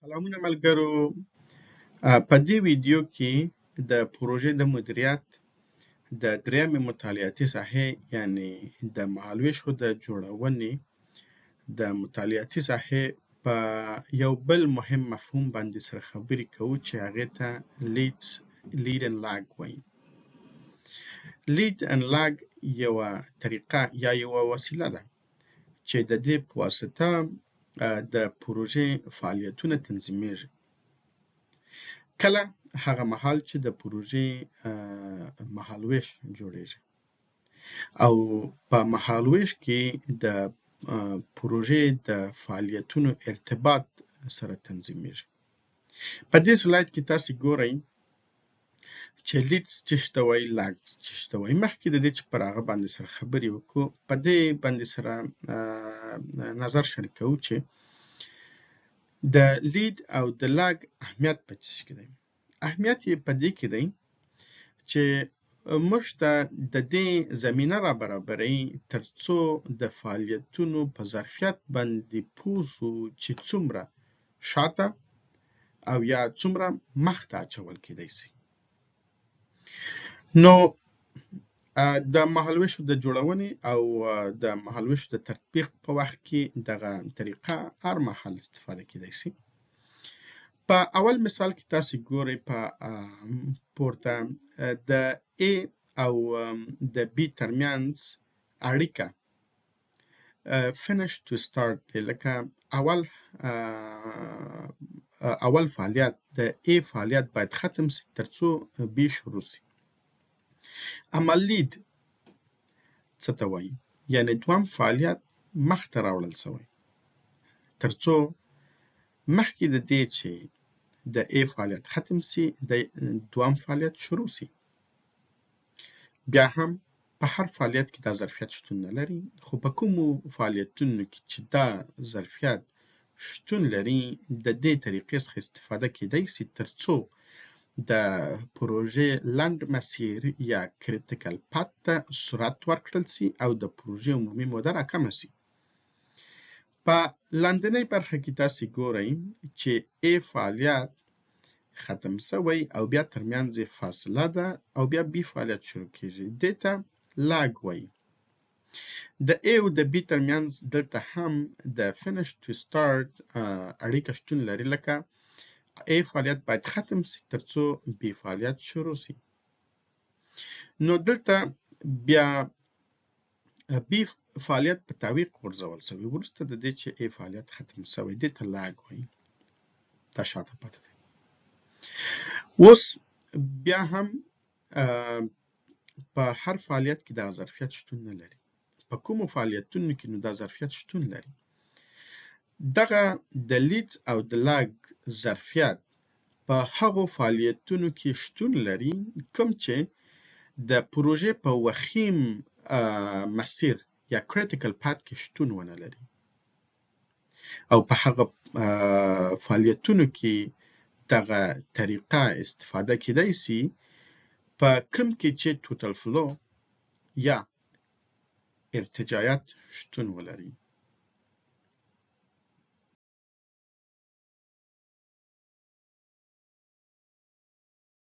سلامونه ملګرو. په دې ویډیو کې د پروژې د مدیریت د درېیمې مطالعاتي ساحې یعنې د مهالوېشو د جوړونې د مطالعاتي ساحې په یو بل مهم مفهوم باندې سره خبرې کوو چې هغې ته لید اند لاګ وایي. لید اند لاګ یوه طریقه یا یوه وسیله ده چې د دې په واسطه د پروژې فعالیتونه تنظیمیږي. کله هغه مهال چې د پروژې مهالوېش جوړیږي او په مهالوېش کې د پروژې د فعالیتونو ارتباط سره تنظیمیږي. په دې سلاید کې تاسو ګورئ چې لید څه ته وایي، لاګ څه ته وایي. مخکې د دې چې پر هغه باندې سره خبرې وکړو، په دې باندې سره نظر شریکوو چې د لید او د لاګ اهمیت په څه کې دی. اهمیت یې په دې کې دی چې موږ ته د دې زمینه را برابروي ترڅو د فعالیتونو په ظرفیت باندې پوه شو چې څومره شاته او یا څومره مخته اچول کېدای شي. نو د مهالوېشو د جوړونې او د مهالوېشو د تطبیق په وخت کې دغه طریقه هر مهال استفاده کېدای شي. په اول مثال کې تاسو ګورئ په پورته د A او د B ترمنځ اړیکه finish to start دی. لکه اول فعالیت د A فعالیت باید ختم شي ترڅو B شروع شي. اما لید څه ته وایي؟ یعنې دویم فعالیت مخته راوړل شوی ترڅو مخکې د دې چې د A فعالیت ختم شي د دویم فعالیت شروع شي. بیا هم په هر فعالیت کې دا ظرفیت شتون نه لري، خو په کومو فعالیتونو کې چې دا ظرفیت شتون لري د دې طریقې څخه استفاده کېدای شي ترڅو د پروژې لنډ مسیر یا کریټیکل پات ته سرعت ورکړل شي او د پروژې عمومي موده راکمه شي. په لاندنۍ برخه کې تاسو ګورئ چې A فعالیت ختم شوی او بیا ترمنځ فاصله ده او بیا B فعالیت شروع کېږي. دې ته لاګ وایي. د A او د B ترمنځ دلته هم د finish to start اړیکه شتون لري، لکه A فعالیت باید ختم شي ترڅو B فعالیت شروع شي. نو دلته بیا B فعالیت په تعویق غورځول شوی وروسته د دې چې A فعالیت ختم شوی. دې ته لاګ وایي. دا شاته پاتې دی. اوس بیا هم په هر فعالیت کې دا ظرفیت شتون نه لري. په کومو فعالیتونو کې نو دا ظرفیت شتون لري؟ دغه د لید او د لاګ ظرفیت په هغو فعالیتونو کې شتون لري کوم چې د پروژې په وخیم مسیر یا کریټیکل پات کې شتون ونه لري، او په هغه فعالیتونو کې دغه طریقه استفاده کېدای شي په کوم کې چې ټوټل فلو یا ارتجاعیت شتون ولري.